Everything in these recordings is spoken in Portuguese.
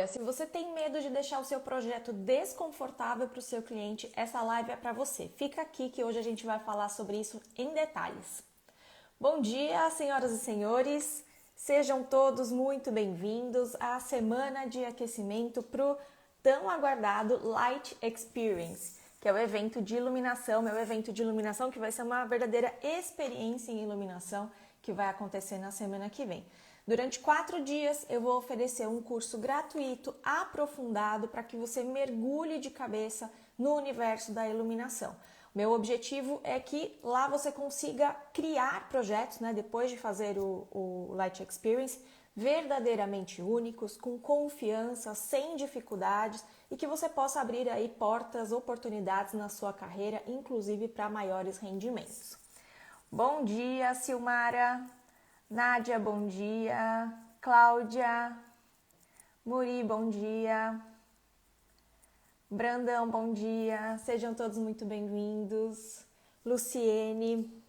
Se você tem medo de deixar o seu projeto desconfortável para o seu cliente, essa live é para você. Fica aqui que hoje a gente vai falar sobre isso em detalhes. Bom dia, senhoras e senhores. Sejam todos muito bem-vindos à semana de aquecimento para o tão aguardado Light Experience, que é o evento de iluminação, meu evento de iluminação que vai ser uma verdadeira experiência em iluminação que vai acontecer na semana que vem. Durante 4 dias eu vou oferecer um curso gratuito, aprofundado, para que você mergulhe de cabeça no universo da iluminação. Meu objetivo é que lá você consiga criar projetos, né, depois de fazer o Light Experience, verdadeiramente únicos, com confiança, sem dificuldades e que você possa abrir aí portas, oportunidades na sua carreira, inclusive para maiores rendimentos. Bom dia, Silmara. Nádia, bom dia. Cláudia. Muri, bom dia. Brandão, bom dia. Sejam todos muito bem-vindos. Luciene.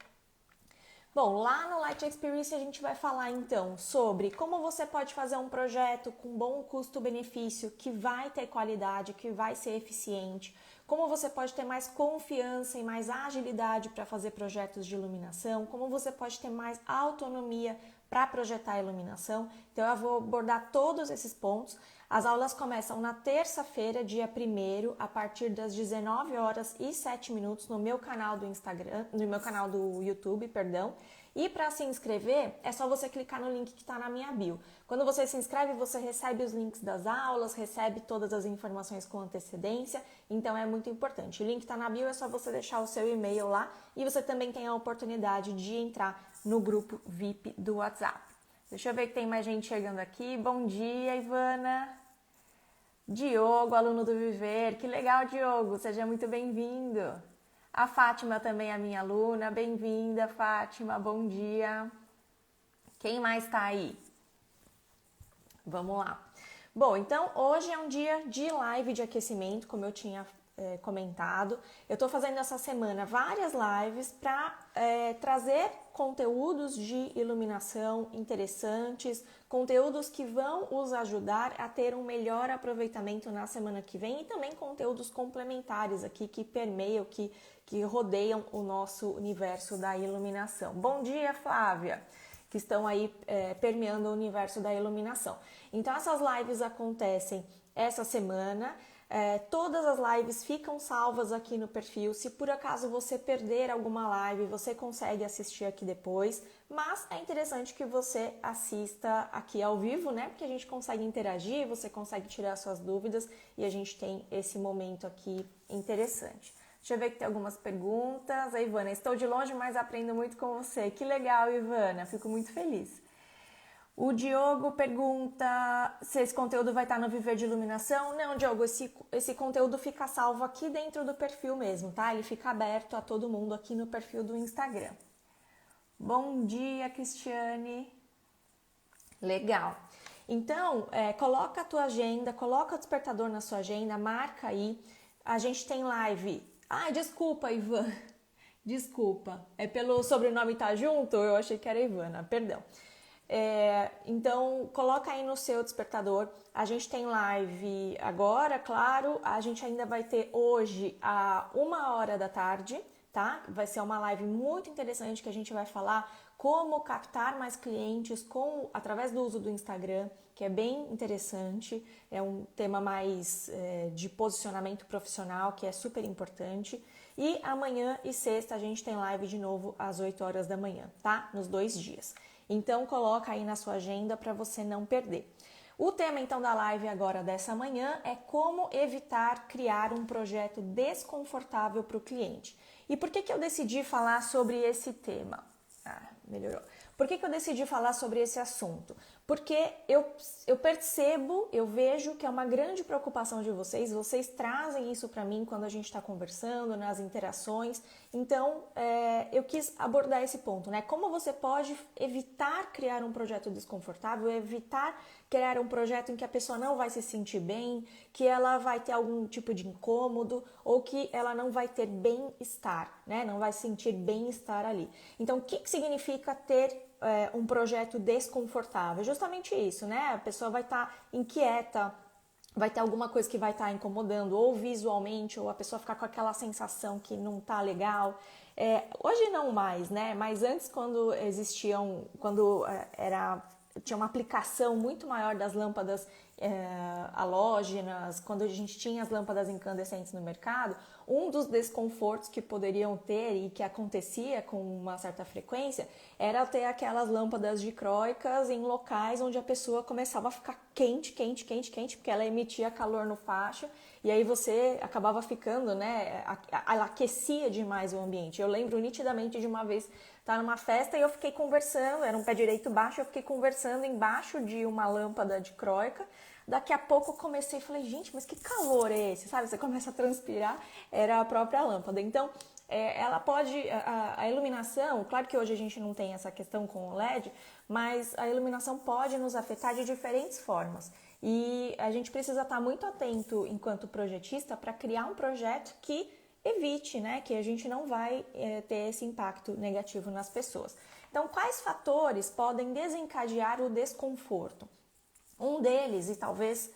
Bom, lá no Light Experience a gente vai falar então sobre como você pode fazer um projeto com bom custo-benefício, que vai ter qualidade, que vai ser eficiente, como você pode ter mais confiança e mais agilidade para fazer projetos de iluminação, como você pode ter mais autonomia para projetar a iluminação. Então eu vou abordar todos esses pontos. As aulas começam na terça-feira, dia 1º, a partir das 19 horas e 7 minutos no meu canal do Instagram, no meu canal do YouTube, perdão. E para se inscrever, é só você clicar no link que está na minha bio. Quando você se inscreve, você recebe os links das aulas, recebe todas as informações com antecedência, então é muito importante. O link está na bio, é só você deixar o seu e-mail lá e você também tem a oportunidade de entrar no grupo VIP do WhatsApp. Deixa eu ver que tem mais gente chegando aqui. Bom dia, Ivana. Diogo, aluno do Viver. Que legal, Diogo. Seja muito bem-vindo. A Fátima também é minha aluna. Bem-vinda, Fátima. Bom dia. Quem mais está aí? Vamos lá. Bom, então hoje é um dia de live de aquecimento, como eu tinha comentado. Eu estou fazendo essa semana várias lives para trazer conteúdos de iluminação interessantes, conteúdos que vão os ajudar a ter um melhor aproveitamento na semana que vem e também conteúdos complementares aqui que permeiam, que rodeiam o nosso universo da iluminação. Bom dia, Flávia, que estão aí permeando o universo da iluminação. Então essas lives acontecem essa semana. Todas as lives ficam salvas aqui no perfil. Se por acaso você perder alguma live, você consegue assistir aqui depois, mas é interessante que você assista aqui ao vivo, né? Porque a gente consegue interagir, você consegue tirar suas dúvidas e a gente tem esse momento aqui interessante. Deixa eu ver que tem algumas perguntas. A Ivana, estou de longe, mas aprendo muito com você. Que legal, Ivana, fico muito feliz. O Diogo pergunta se esse conteúdo vai estar no Viver de Iluminação. Não, Diogo, esse conteúdo fica salvo aqui dentro do perfil mesmo, tá? Ele fica aberto a todo mundo aqui no perfil do Instagram. Bom dia, Cristiane. Legal. Então, coloca a tua agenda, coloca o despertador na sua agenda, marca aí. A gente tem live. Ai, desculpa, Ivan. Desculpa. É pelo sobrenome tá junto? Eu achei que era Ivana, perdão. Então, coloca aí no seu despertador. A gente tem live agora, claro. A gente ainda vai ter hoje a 1h da tarde, tá? Vai ser uma live muito interessante que a gente vai falar como captar mais clientes através do uso do Instagram, que é bem interessante. É um tema mais de posicionamento profissional, que é super importante. E amanhã e sexta a gente tem live de novo às 8 horas da manhã, tá? Nos 2 dias. Então, coloca aí na sua agenda para você não perder. O tema, então, da live agora dessa manhã é como evitar criar um projeto desconfortável para o cliente. E por que eu decidi falar sobre esse tema? Melhorou. Por que eu decidi falar sobre esse assunto? Porque eu percebo, eu vejo que é uma grande preocupação de vocês trazem isso para mim quando a gente está conversando, nas interações. Então, eu quis abordar esse ponto, né? Como você pode evitar criar um projeto desconfortável, evitar criar um projeto em que a pessoa não vai se sentir bem, que ela vai ter algum tipo de incômodo ou que ela não vai ter bem-estar, né? Não vai sentir bem-estar ali. Então, o que significa ter um projeto desconfortável? Justamente isso, né? A pessoa vai estar inquieta, vai ter alguma coisa que vai estar incomodando, ou visualmente, ou a pessoa ficar com aquela sensação que não tá legal. Hoje não mais, né? Mas antes, quando existiam, tinha uma aplicação muito maior das lâmpadas halógenas, quando a gente tinha as lâmpadas incandescentes no mercado, um dos desconfortos que poderiam ter e que acontecia com uma certa frequência era ter aquelas lâmpadas dicróicas em locais onde a pessoa começava a ficar quente, porque ela emitia calor no facho e aí você acabava ficando, né, ela aquecia demais o ambiente. Eu lembro nitidamente de uma vez estar numa festa e eu fiquei conversando, era um pé direito baixo, eu fiquei conversando embaixo de uma lâmpada dicróica. Daqui a pouco eu comecei e falei, gente, mas que calor é esse? Sabe, você começa a transpirar, era a própria lâmpada. Então, ela pode, a iluminação, claro que hoje a gente não tem essa questão com o LED, mas a iluminação pode nos afetar de diferentes formas. E a gente precisa estar muito atento, enquanto projetista, para criar um projeto que evite, né, que a gente não vai ter esse impacto negativo nas pessoas. Então, quais fatores podem desencadear o desconforto? Um deles, e talvez,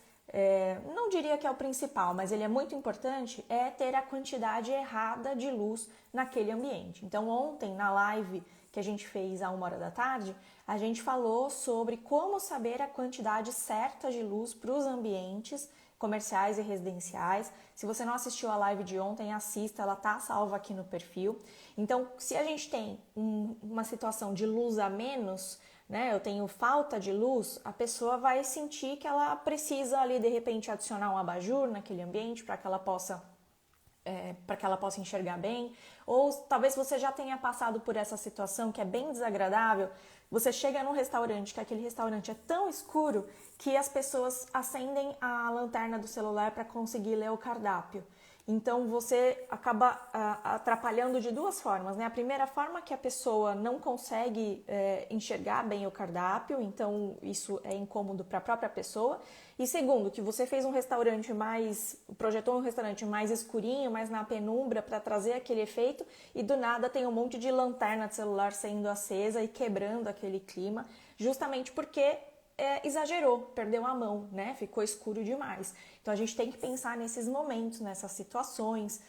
não diria que é o principal, mas ele é muito importante, é ter a quantidade errada de luz naquele ambiente. Então, ontem, na live que a gente fez à 1h da tarde, a gente falou sobre como saber a quantidade certa de luz para os ambientes comerciais e residenciais. Se você não assistiu a live de ontem, assista, ela tá salva aqui no perfil. Então, se a gente tem uma situação de luz a menos, né, eu tenho falta de luz, a pessoa vai sentir que ela precisa ali de repente adicionar um abajur naquele ambiente para que ela possa enxergar bem, ou talvez você já tenha passado por essa situação que é bem desagradável. Você chega num restaurante, que aquele restaurante é tão escuro que as pessoas acendem a lanterna do celular para conseguir ler o cardápio. Então você acaba atrapalhando de duas formas, né? A primeira forma é que a pessoa não consegue enxergar bem o cardápio, então isso é incômodo para a própria pessoa. E segundo, que você fez projetou um restaurante mais escurinho, mais na penumbra para trazer aquele efeito e do nada tem um monte de lanterna de celular sendo acesa e quebrando aquele clima, justamente porque exagerou, perdeu a mão, né? Ficou escuro demais. Então a gente tem que pensar nesses momentos, nessas situações,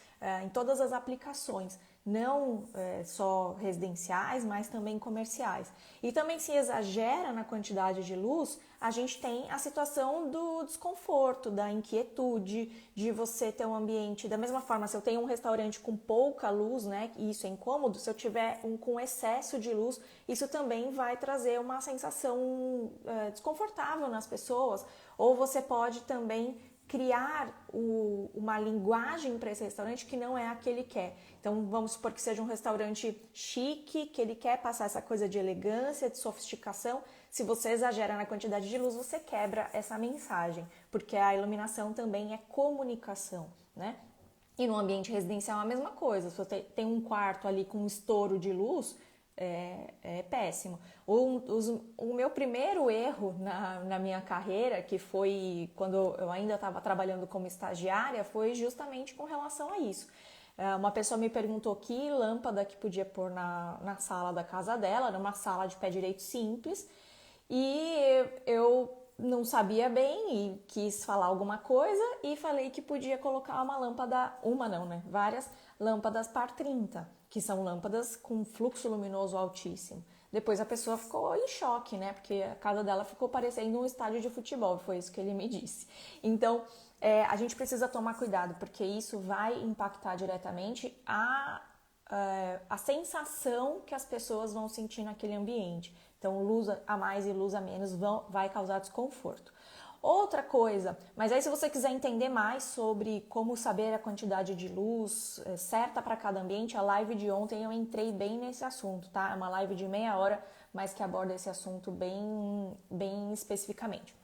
em todas as aplicações, não só residenciais, mas também comerciais. E também se exagera na quantidade de luz, a gente tem a situação do desconforto, da inquietude, de você ter um ambiente, da mesma forma, se eu tenho um restaurante com pouca luz, né, e isso é incômodo, se eu tiver um com excesso de luz, isso também vai trazer uma sensação desconfortável nas pessoas, ou você pode também criar uma linguagem para esse restaurante que não é a que ele quer. Então, vamos supor que seja um restaurante chique, que ele quer passar essa coisa de elegância, de sofisticação. Se você exagera na quantidade de luz, você quebra essa mensagem, porque a iluminação também é comunicação, né? E no ambiente residencial é a mesma coisa. Se você tem um quarto ali com um estouro de luz, é péssimo. O meu primeiro erro na minha carreira, que foi quando eu ainda estava trabalhando como estagiária, foi justamente com relação a isso. Uma pessoa me perguntou que lâmpada que podia pôr na sala da casa dela, era uma sala de pé direito simples, e eu não sabia bem e quis falar alguma coisa e falei que podia colocar uma lâmpada, várias lâmpadas par 30, que são lâmpadas com fluxo luminoso altíssimo. Depois a pessoa ficou em choque, né? Porque a casa dela ficou parecendo um estádio de futebol, foi isso que ele me disse. Então, a gente precisa tomar cuidado, porque isso vai impactar diretamente a sensação que as pessoas vão sentir naquele ambiente. Então, luz a mais e luz a menos vai causar desconforto. Outra coisa, mas aí se você quiser entender mais sobre como saber a quantidade de luz certa para cada ambiente, a live de ontem eu entrei bem nesse assunto, tá? É uma live de meia hora, mas que aborda esse assunto bem especificamente.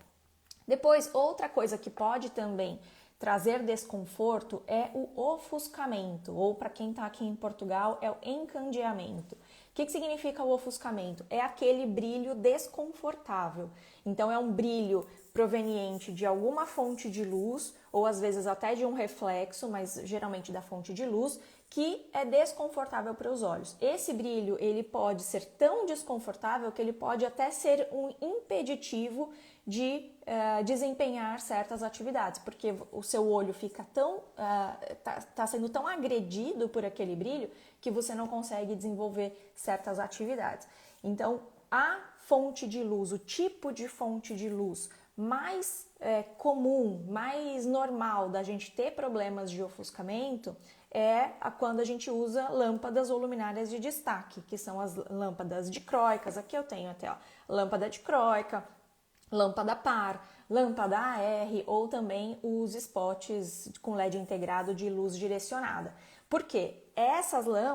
Depois, outra coisa que pode também trazer desconforto é o ofuscamento, ou para quem está aqui em Portugal, é o encandeamento. O que significa o ofuscamento? É aquele brilho desconfortável. Então, é um brilho proveniente de alguma fonte de luz, ou às vezes até de um reflexo, mas geralmente da fonte de luz, que é desconfortável para os olhos. Esse brilho, ele pode ser tão desconfortável que ele pode até ser um impeditivo de desempenhar certas atividades, porque o seu olho fica tá sendo tão agredido por aquele brilho que você não consegue desenvolver certas atividades. Então, a fonte de luz, o tipo de fonte de luz mais comum, mais normal da gente ter problemas de ofuscamento quando a gente usa lâmpadas ou luminárias de destaque, que são as lâmpadas dicróicas. Aqui eu tenho até, ó, lâmpada dicróica, lâmpada par, lâmpada AR ou também os spots com LED integrado de luz direcionada. Por quê?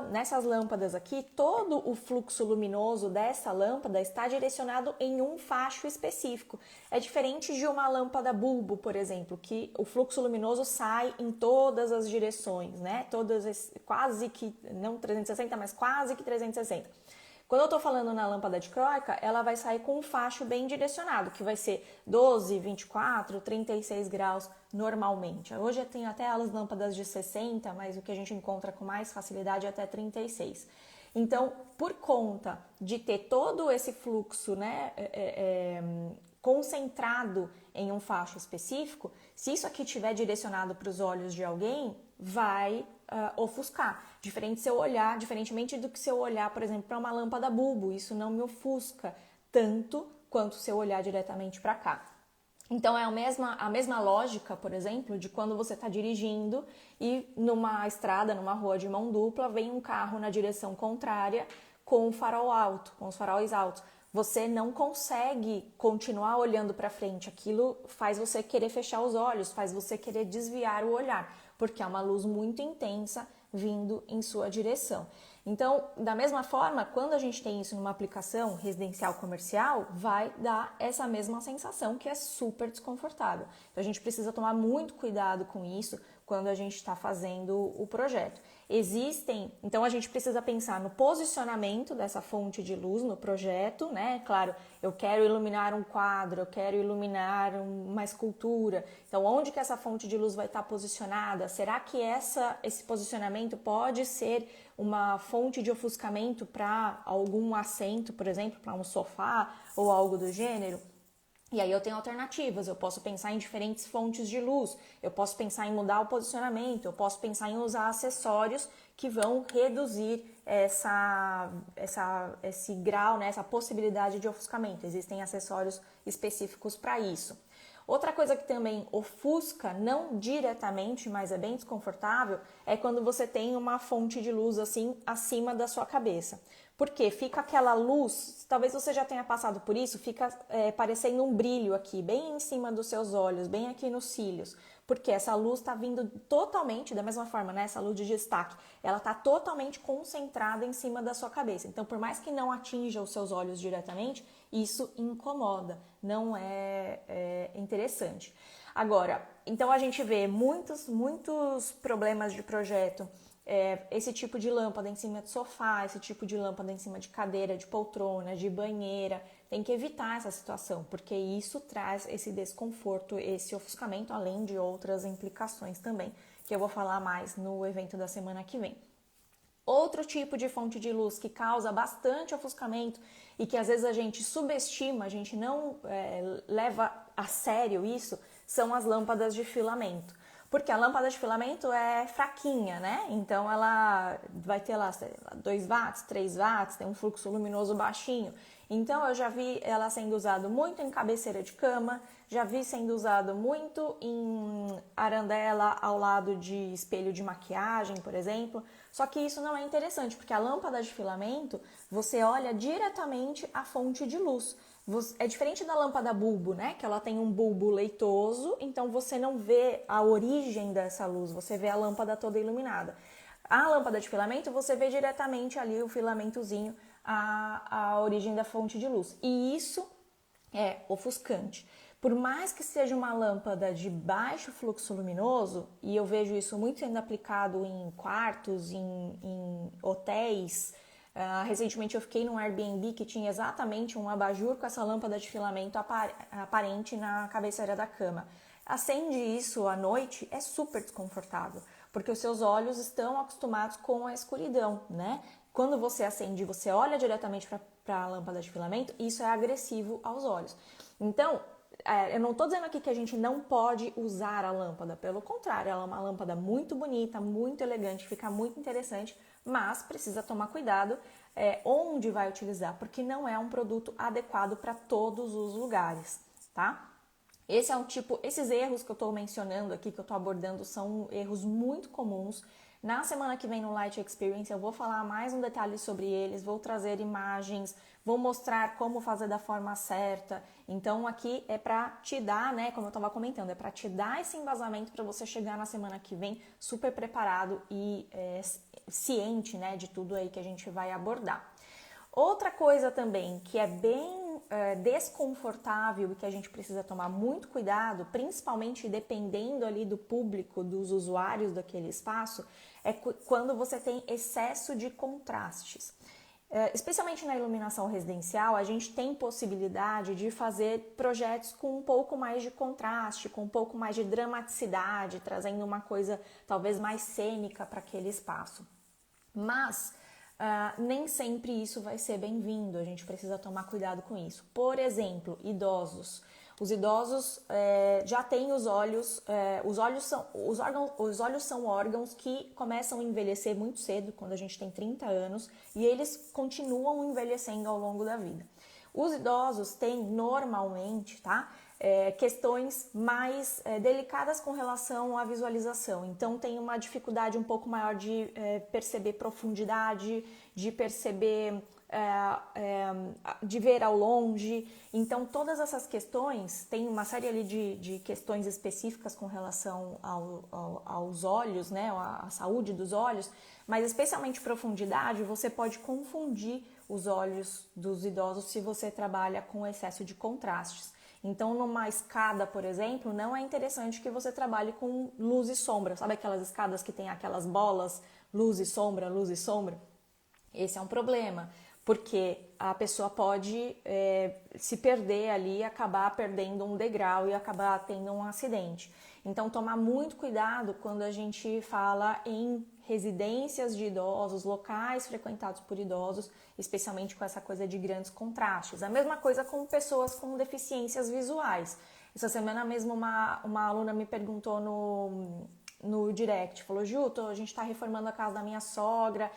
Nessas lâmpadas aqui, todo o fluxo luminoso dessa lâmpada está direcionado em um facho específico. É diferente de uma lâmpada bulbo, por exemplo, que o fluxo luminoso sai em todas as direções, né? Quase que, não 360, mas quase que 360. Quando eu estou falando na lâmpada dicróica, ela vai sair com um facho bem direcionado, que vai ser 12, 24, 36 graus normalmente. Hoje tem até as lâmpadas de 60, mas o que a gente encontra com mais facilidade é até 36. Então, por conta de ter todo esse fluxo, né, concentrado em um facho específico, se isso aqui estiver direcionado para os olhos de alguém, vai ofuscar. Diferentemente do que se eu olhar, por exemplo, para uma lâmpada bulbo, isso não me ofusca tanto quanto se eu olhar diretamente para cá. Então é a mesma lógica, por exemplo, de quando você está dirigindo e numa estrada, numa rua de mão dupla, vem um carro na direção contrária com o farol alto, com os faróis altos. Você não consegue continuar olhando para frente. Aquilo faz você querer fechar os olhos, faz você querer desviar o olhar, porque é uma luz muito intensa vindo em sua direção. Então, da mesma forma, quando a gente tem isso numa aplicação residencial comercial, vai dar essa mesma sensação que é super desconfortável. Então, a gente precisa tomar muito cuidado com isso quando a gente está fazendo o projeto. Então a gente precisa pensar no posicionamento dessa fonte de luz no projeto, né? Claro, eu quero iluminar um quadro, eu quero iluminar uma escultura. Então, onde que essa fonte de luz vai estar posicionada? Será que esse posicionamento pode ser uma fonte de ofuscamento para algum assento, por exemplo, para um sofá ou algo do gênero? E aí eu tenho alternativas, eu posso pensar em diferentes fontes de luz, eu posso pensar em mudar o posicionamento, eu posso pensar em usar acessórios que vão reduzir esse grau, né, essa possibilidade de ofuscamento. Existem acessórios específicos para isso. Outra coisa que também ofusca, não diretamente, mas é bem desconfortável, é quando você tem uma fonte de luz assim acima da sua cabeça. Porque fica aquela luz, talvez você já tenha passado por isso, fica parecendo um brilho aqui, bem em cima dos seus olhos, bem aqui nos cílios. Porque essa luz está vindo totalmente, da mesma forma, né? Essa luz de destaque, ela está totalmente concentrada em cima da sua cabeça. Então, por mais que não atinja os seus olhos diretamente, isso incomoda, não é interessante. Agora, então a gente vê muitos problemas de projeto, esse tipo de lâmpada em cima de sofá, esse tipo de lâmpada em cima de cadeira, de poltrona, de banheira. Tem que evitar essa situação, porque isso traz esse desconforto, esse ofuscamento, além de outras implicações também, que eu vou falar mais no evento da semana que vem. Outro tipo de fonte de luz que causa bastante ofuscamento e que às vezes a gente subestima, a gente não leva a sério isso, são as lâmpadas de filamento. Porque a lâmpada de filamento é fraquinha, né? Então ela vai ter lá 2 watts, 3 watts, tem um fluxo luminoso baixinho. Então eu já vi ela sendo usada muito em cabeceira de cama, já vi sendo usado muito em arandela ao lado de espelho de maquiagem, por exemplo. Só que isso não é interessante, porque a lâmpada de filamento, você olha diretamente a fonte de luz. É diferente da lâmpada bulbo, né? Que ela tem um bulbo leitoso, então você não vê a origem dessa luz, você vê a lâmpada toda iluminada. A lâmpada de filamento, você vê diretamente ali o filamentozinho, a origem da fonte de luz. E isso é ofuscante. Por mais que seja uma lâmpada de baixo fluxo luminoso, e eu vejo isso muito sendo aplicado em quartos, em hotéis. Recentemente eu fiquei num Airbnb que tinha exatamente um abajur com essa lâmpada de filamento aparente na cabeceira da cama. Acende isso à noite, é super desconfortável, porque os seus olhos estão acostumados com a escuridão, né? Quando você acende, você olha diretamente para a lâmpada de filamento, isso é agressivo aos olhos. Então, eu não estou dizendo aqui que a gente não pode usar a lâmpada, pelo contrário, ela é uma lâmpada muito bonita, muito elegante, fica muito interessante, mas precisa tomar cuidado onde vai utilizar, porque não é um produto adequado para todos os lugares, tá? Esses erros que eu estou mencionando aqui, que eu estou abordando, são erros muito comuns. Na semana que vem no Light Experience eu vou falar mais um detalhe sobre eles, vou trazer imagens, vou mostrar como fazer da forma certa. Então aqui é para te dar, né, como eu estava comentando, é para te dar esse embasamento para você chegar na semana que vem super preparado e ciente, né, de tudo aí que a gente vai abordar. Outra coisa também que é bem desconfortável e que a gente precisa tomar muito cuidado, principalmente dependendo ali do público, dos usuários daquele espaço, é quando você tem excesso de contrastes. Especialmente na iluminação residencial, a gente tem possibilidade de fazer projetos com um pouco mais de contraste, com um pouco mais de dramaticidade, trazendo uma coisa talvez mais cênica para aquele espaço. Mas nem sempre isso vai ser bem-vindo, a gente precisa tomar cuidado com isso. Por exemplo, idosos. Os idosos já têm os olhos são órgãos que começam a envelhecer muito cedo, quando a gente tem 30 anos, e eles continuam envelhecendo ao longo da vida. Os idosos têm normalmente, tá? Questões mais delicadas com relação à visualização. Então, tem uma dificuldade um pouco maior de perceber profundidade, de perceber, de ver ao longe. Então, todas essas questões, tem uma série ali de questões específicas com relação aos olhos, né, à saúde dos olhos, mas especialmente profundidade, você pode confundir os olhos dos idosos se você trabalha com excesso de contrastes. Então, numa escada, por exemplo, não é interessante que você trabalhe com luz e sombra. Sabe aquelas escadas que tem aquelas bolas, luz e sombra, luz e sombra? Esse é um problema, porque a pessoa pode se perder ali, acabar perdendo um degrau e acabar tendo um acidente. Então, tomar muito cuidado quando a gente fala em residências de idosos, locais frequentados por idosos, especialmente com essa coisa de grandes contrastes. A mesma coisa com pessoas com deficiências visuais. Essa semana mesmo uma aluna me perguntou no direct, falou: Ju, a gente está reformando a casa da minha sogra,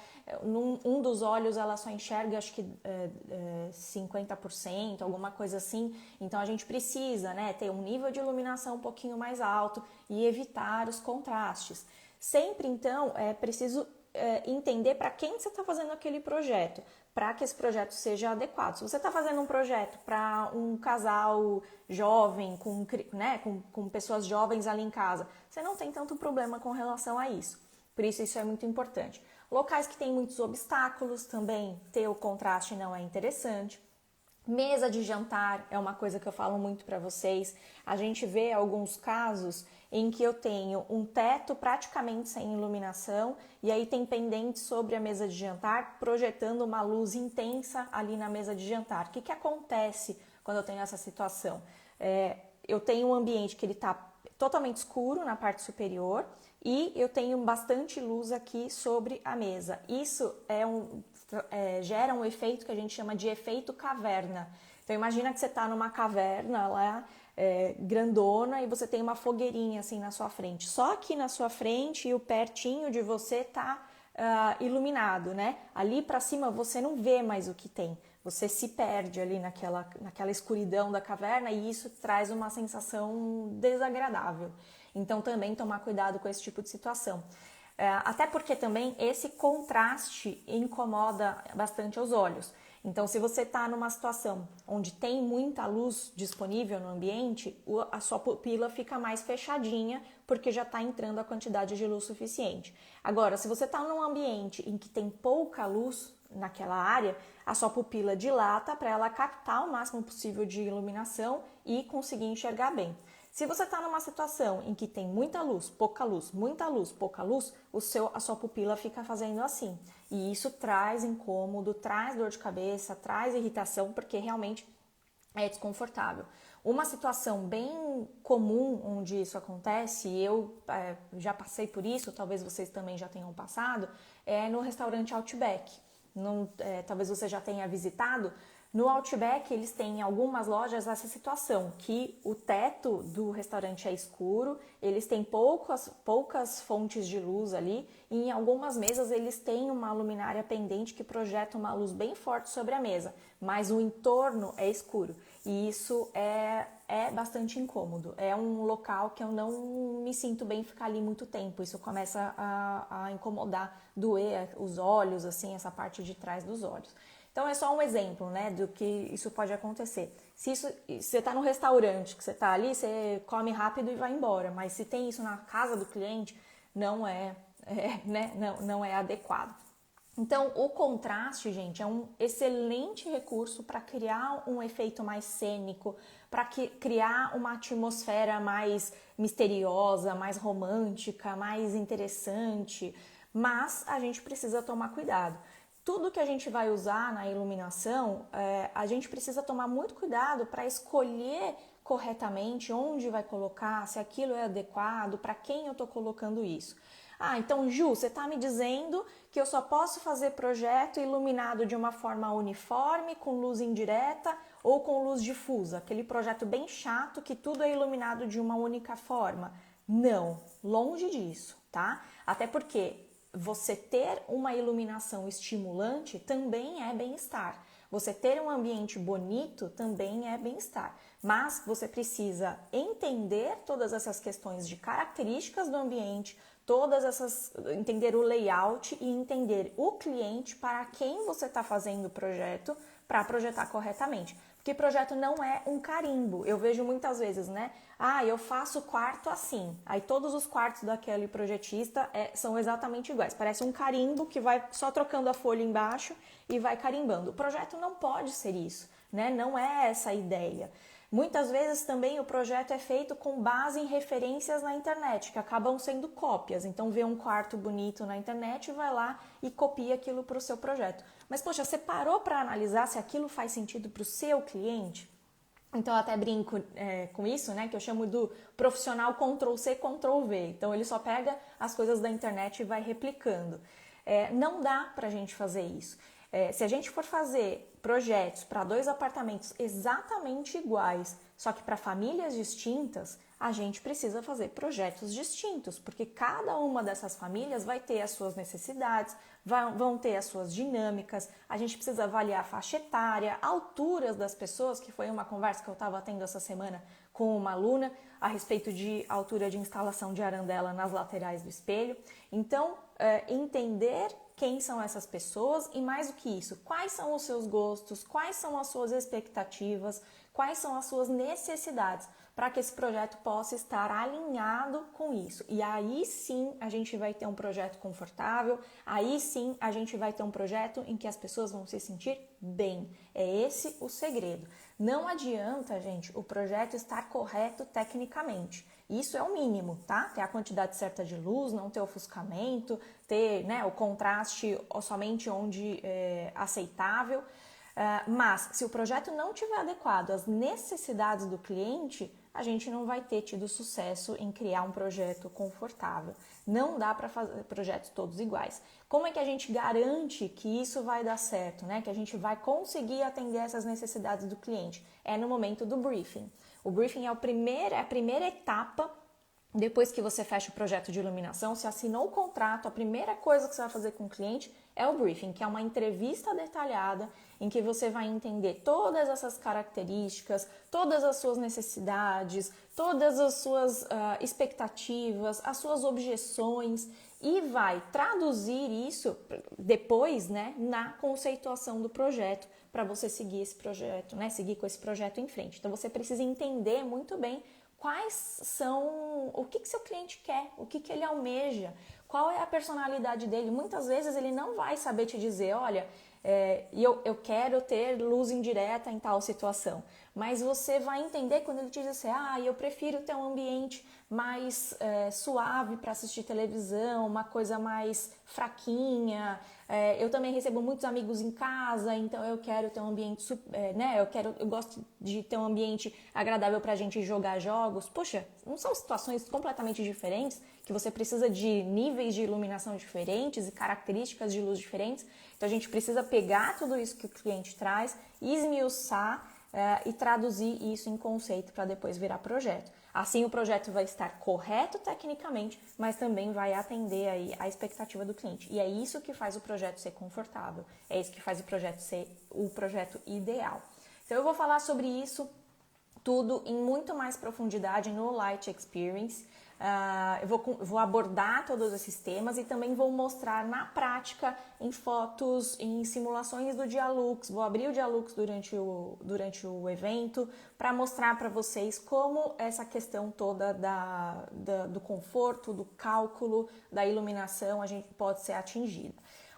um dos olhos ela só enxerga acho que 50%, alguma coisa assim, então a gente precisa, né, ter um nível de iluminação um pouquinho mais alto e evitar os contrastes. Sempre então é preciso entender para quem você está fazendo aquele projeto, para que esse projeto seja adequado. Se você está fazendo um projeto para um casal jovem, com pessoas jovens ali em casa, você não tem tanto problema com relação a isso. Por isso é muito importante. Locais que têm muitos obstáculos também, ter o contraste não é interessante. Mesa de jantar é uma coisa que eu falo muito para vocês. A gente vê alguns casos em que eu tenho um teto praticamente sem iluminação e aí tem pendentes sobre a mesa de jantar projetando uma luz intensa ali na mesa de jantar. O que acontece quando eu tenho essa situação? Eu tenho um ambiente que ele está totalmente escuro na parte superior e eu tenho bastante luz aqui sobre a mesa. Isso gera um efeito que a gente chama de efeito caverna. Então imagina que você está numa caverna lá, grandona, e você tem uma fogueirinha assim na sua frente. Só que na sua frente e o pertinho de você está iluminado, né? Ali para cima você não vê mais o que tem. Você se perde ali naquela escuridão da caverna e isso traz uma sensação desagradável. Então também tomar cuidado com esse tipo de situação. Até porque também esse contraste incomoda bastante aos olhos. Então, se você está numa situação onde tem muita luz disponível no ambiente, a sua pupila fica mais fechadinha porque já está entrando a quantidade de luz suficiente. Agora, se você está num ambiente em que tem pouca luz naquela área, a sua pupila dilata para ela captar o máximo possível de iluminação e conseguir enxergar bem. Se você está numa situação em que tem muita luz, pouca luz, muita luz, pouca luz, a sua pupila fica fazendo assim. E isso traz incômodo, traz dor de cabeça, traz irritação, porque realmente é desconfortável. Uma situação bem comum onde isso acontece, e eu já passei por isso, talvez vocês também já tenham passado, é no restaurante Outback. Talvez você já tenha visitado. No Outback, eles têm em algumas lojas essa situação, que o teto do restaurante é escuro, eles têm poucas fontes de luz ali, e em algumas mesas eles têm uma luminária pendente que projeta uma luz bem forte sobre a mesa, mas o entorno é escuro. E isso é bastante incômodo. É um local que eu não me sinto bem ficar ali muito tempo. Isso começa a incomodar, doer os olhos, assim, essa parte de trás dos olhos. Então é só um exemplo, né, do que isso pode acontecer. Se você está no restaurante, que você está ali, você come rápido e vai embora. Mas se tem isso na casa do cliente, não né, não é adequado. Então, o contraste, gente, é um excelente recurso para criar um efeito mais cênico, para criar uma atmosfera mais misteriosa, mais romântica, mais interessante, mas a gente precisa tomar cuidado. Tudo que a gente vai usar na iluminação, a gente precisa tomar muito cuidado para escolher corretamente onde vai colocar, se aquilo é adequado, para quem eu estou colocando isso. Ah, então Ju, você está me dizendo que eu só posso fazer projeto iluminado de uma forma uniforme, com luz indireta ou com luz difusa, aquele projeto bem chato que tudo é iluminado de uma única forma. Não, longe disso, tá? Até porque você ter uma iluminação estimulante também é bem-estar. Você ter um ambiente bonito também é bem-estar, mas você precisa entender todas essas questões de características do ambiente, entender o layout e entender o cliente para quem você está fazendo o projeto para projetar corretamente. Porque projeto não é um carimbo. Eu vejo muitas vezes, né? Ah, eu faço quarto assim. Aí todos os quartos daquele projetista são exatamente iguais. Parece um carimbo que vai só trocando a folha embaixo e vai carimbando. O projeto não pode ser isso, né? Não é essa a ideia. Muitas vezes também o projeto é feito com base em referências na internet, que acabam sendo cópias. Então vê um quarto bonito na internet, vai lá e copia aquilo para o seu projeto. Mas poxa, você parou para analisar se aquilo faz sentido para o seu cliente? Então eu até brinco com isso, né? Que eu chamo do profissional Ctrl+C, Ctrl+V. Então ele só pega as coisas da internet e vai replicando. Não dá para a gente fazer isso. Se a gente for fazer projetos para 2 apartamentos exatamente iguais, só que para famílias distintas, a gente precisa fazer projetos distintos, porque cada uma dessas famílias vai ter as suas necessidades, vão ter as suas dinâmicas, a gente precisa avaliar a faixa etária, alturas das pessoas, que foi uma conversa que eu estava tendo essa semana com uma aluna a respeito de altura de instalação de arandela nas laterais do espelho. Então, entender quem são essas pessoas e mais do que isso, quais são os seus gostos, quais são as suas expectativas, quais são as suas necessidades para que esse projeto possa estar alinhado com isso. E aí sim a gente vai ter um projeto confortável, aí sim a gente vai ter um projeto em que as pessoas vão se sentir bem. É esse o segredo. Não adianta, gente, o projeto estar correto tecnicamente. Isso é o mínimo, tá? Ter a quantidade certa de luz, não ter ofuscamento, ter, né, o contraste somente onde é aceitável. Mas se o projeto não estiver adequado às necessidades do cliente, a gente não vai ter tido sucesso em criar um projeto confortável. Não dá para fazer projetos todos iguais. Como é que a gente garante que isso vai dar certo, né? Que a gente vai conseguir atender essas necessidades do cliente? É no momento do briefing. O briefing é a primeira etapa. Depois que você fecha o projeto de iluminação, você assinou o contrato, a primeira coisa que você vai fazer com o cliente é o briefing, que é uma entrevista detalhada em que você vai entender todas essas características, todas as suas necessidades, todas as suas expectativas, as suas objeções e vai traduzir isso depois, né, na conceituação do projeto para você seguir esse projeto, né, seguir com esse projeto em frente. Então você precisa entender muito bem o que seu cliente quer, o que ele almeja, qual é a personalidade dele. Muitas vezes ele não vai saber te dizer, olha, eu quero ter luz indireta em tal situação. mas você vai entender quando ele te diz assim, eu prefiro ter um ambiente mais suave para assistir televisão, uma coisa mais fraquinha. Eu também recebo muitos amigos em casa, então eu quero ter um ambiente, eu gosto de ter um ambiente agradável para a gente jogar jogos. Poxa, não são situações completamente diferentes, que você precisa de níveis de iluminação diferentes e características de luz diferentes. Então a gente precisa pegar tudo isso que o cliente traz, esmiuçar e traduzir isso em conceito para depois virar projeto. Assim o projeto vai estar correto tecnicamente, mas também vai atender aí a expectativa do cliente. E é isso que faz o projeto ser confortável, é isso que faz o projeto ser o projeto ideal. Então eu vou falar sobre isso tudo em muito mais profundidade no Light Experience. Eu vou abordar todos esses temas e também vou mostrar na prática em fotos, em simulações do Dialux. Vou abrir o Dialux durante o evento para mostrar para vocês como essa questão toda do conforto, do cálculo, da iluminação a gente pode ser atingida.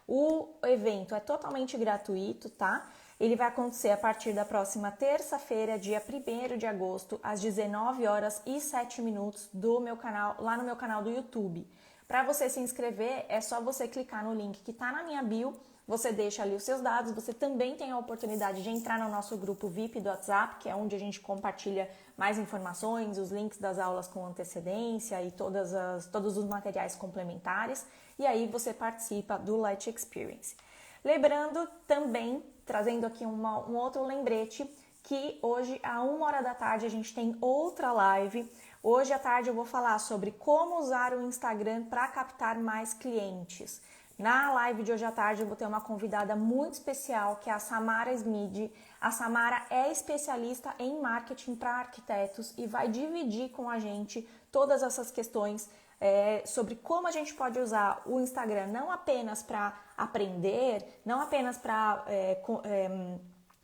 O evento é totalmente gratuito, tá? Ele vai acontecer a partir da próxima terça-feira, dia 1º de agosto, às 19h07 do meu canal, lá no meu canal do YouTube. Para você se inscrever, é só você clicar no link que está na minha bio, você deixa ali os seus dados, você também tem a oportunidade de entrar no nosso grupo VIP do WhatsApp, que é onde a gente compartilha mais informações, os links das aulas com antecedência e todos os materiais complementares, e aí você participa do Light Experience. Lembrando também, trazendo aqui um outro lembrete, que hoje, à 1h da tarde, a gente tem outra live. Hoje à tarde eu vou falar sobre como usar o Instagram para captar mais clientes. Na live de hoje à tarde eu vou ter uma convidada muito especial, que é a Samara Smid. A Samara é especialista em marketing para arquitetos e vai dividir com a gente todas essas questões sobre como a gente pode usar o Instagram não apenas para aprender, não apenas para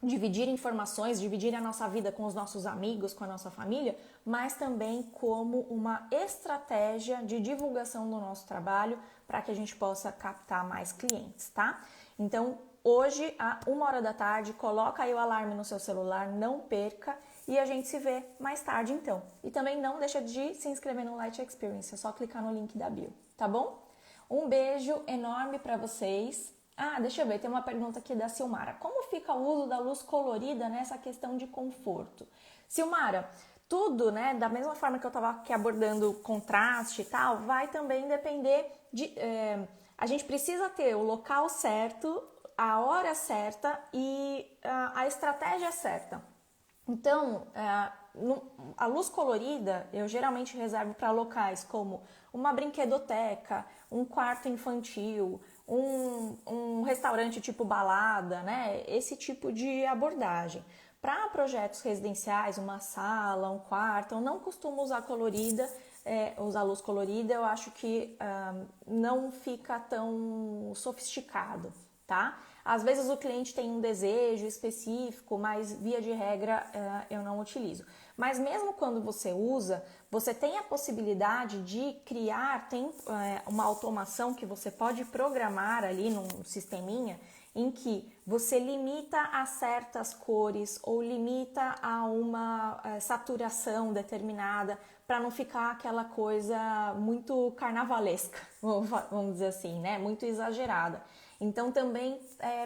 dividir informações, dividir a nossa vida com os nossos amigos, com a nossa família, mas também como uma estratégia de divulgação do nosso trabalho para que a gente possa captar mais clientes, tá? Então, hoje, à 1h da tarde, coloca aí o alarme no seu celular, não perca, e a gente se vê mais tarde então. E também não deixa de se inscrever no Light Experience, é só clicar no link da bio, tá bom? Um beijo enorme para vocês. Deixa eu ver, tem uma pergunta aqui da Silmara. Como fica o uso da luz colorida nessa questão de conforto? Silmara, tudo, né, da mesma forma que eu estava aqui abordando contraste e tal, vai também depender de... a gente precisa ter o local certo, a hora certa e a estratégia certa. Então, a luz colorida eu geralmente reservo para locais como uma brinquedoteca, um quarto infantil, um restaurante tipo balada, né? Esse tipo de abordagem. Para projetos residenciais, uma sala, um quarto, eu não costumo usar usar luz colorida, eu acho que não fica tão sofisticado, tá? Às vezes o cliente tem um desejo específico, mas via de regra eu não utilizo. Mas mesmo quando você usa, você tem a possibilidade de criar, tem uma automação que você pode programar ali num sisteminha em que você limita a certas cores ou limita a uma saturação determinada para não ficar aquela coisa muito carnavalesca, vamos dizer assim, né? Muito exagerada. Então também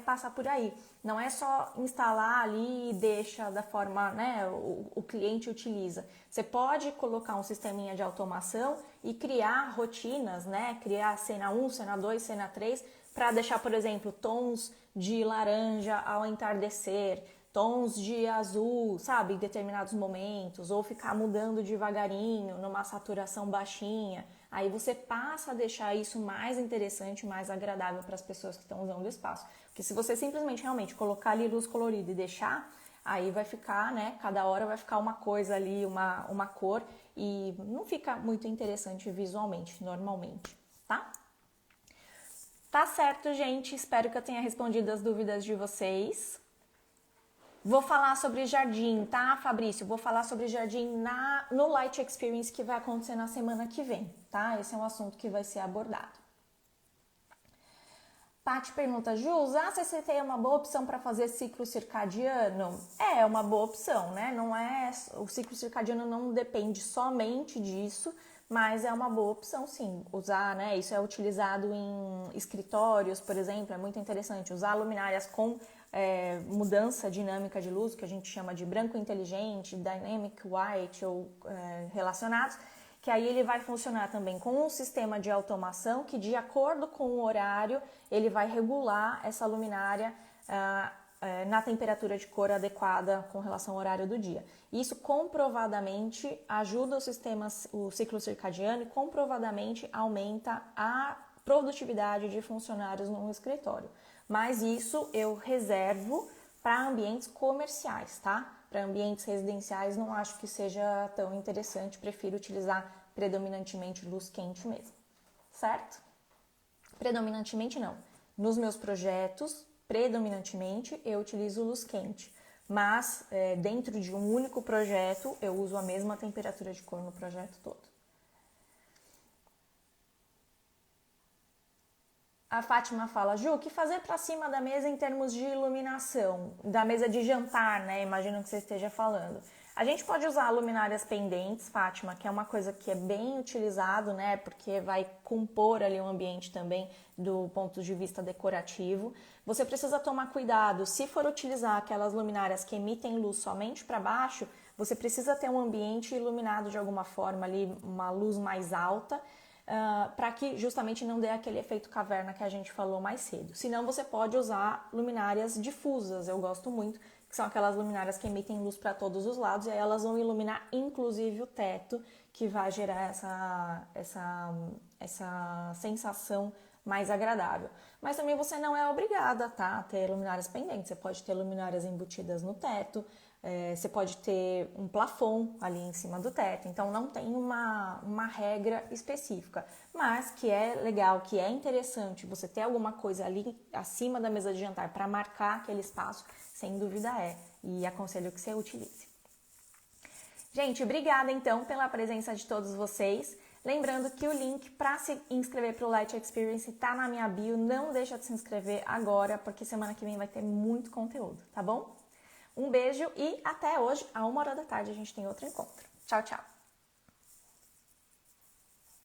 passa por aí. Não é só instalar ali e deixa da forma, né, o cliente utiliza. Você pode colocar um sisteminha de automação e criar rotinas, né? Criar cena 1, cena 2, cena 3, para deixar, por exemplo, tons de laranja ao entardecer, tons de azul, sabe, em determinados momentos, ou ficar mudando devagarinho, numa saturação baixinha. Aí você passa a deixar isso mais interessante, mais agradável para as pessoas que estão usando o espaço. Porque se você simplesmente realmente colocar ali luz colorida e deixar, aí vai ficar, né, cada hora vai ficar uma coisa ali, uma cor, e não fica muito interessante visualmente, normalmente, tá? Tá certo, gente. Espero que eu tenha respondido as dúvidas de vocês. Vou falar sobre jardim, tá, Fabrício? Vou falar sobre jardim no Light Experience que vai acontecer na semana que vem, tá? Esse é um assunto que vai ser abordado. Paty pergunta, Ju, usar CCT é uma boa opção para fazer ciclo circadiano? É uma boa opção, né? Não é, o ciclo circadiano não depende somente disso, mas é uma boa opção sim, usar, né? Isso é utilizado em escritórios, por exemplo, é muito interessante. Usar luminárias com mudança dinâmica de luz, que a gente chama de branco inteligente, dynamic white ou relacionados, que aí ele vai funcionar também com um sistema de automação que, de acordo com o horário, ele vai regular essa luminária na temperatura de cor adequada com relação ao horário do dia. Isso comprovadamente ajuda o ciclo circadiano e comprovadamente aumenta a produtividade de funcionários num escritório. Mas isso eu reservo para ambientes comerciais, tá? Para ambientes residenciais não acho que seja tão interessante, prefiro utilizar predominantemente luz quente mesmo, certo? Predominantemente não. Nos meus projetos, predominantemente eu utilizo luz quente, mas dentro de um único projeto eu uso a mesma temperatura de cor no projeto todo. A Fátima fala, Ju, o que fazer para cima da mesa em termos de iluminação? Da mesa de jantar, né? Imagino que você esteja falando. A gente pode usar luminárias pendentes, Fátima, que é uma coisa que é bem utilizado, né? Porque vai compor ali o ambiente também do ponto de vista decorativo. Você precisa tomar cuidado. Se for utilizar aquelas luminárias que emitem luz somente para baixo, você precisa ter um ambiente iluminado de alguma forma ali, uma luz mais alta, para que justamente não dê aquele efeito caverna que a gente falou mais cedo. Senão você pode usar luminárias difusas, eu gosto muito, que são aquelas luminárias que emitem luz para todos os lados e aí elas vão iluminar inclusive o teto, que vai gerar essa sensação mais agradável. Mas também você não é obrigada, tá, a ter luminárias pendentes, você pode ter luminárias embutidas no teto, você pode ter um plafond ali em cima do teto, então não tem uma regra específica, mas que é legal, que é interessante você ter alguma coisa ali acima da mesa de jantar para marcar aquele espaço, sem dúvida e aconselho que você utilize. Gente, obrigada então pela presença de todos vocês. Lembrando que o link para se inscrever para o Light Experience está na minha bio, não deixa de se inscrever agora, porque semana que vem vai ter muito conteúdo, tá bom? Um beijo e até hoje, à 1h da tarde, a gente tem outro encontro. Tchau, tchau!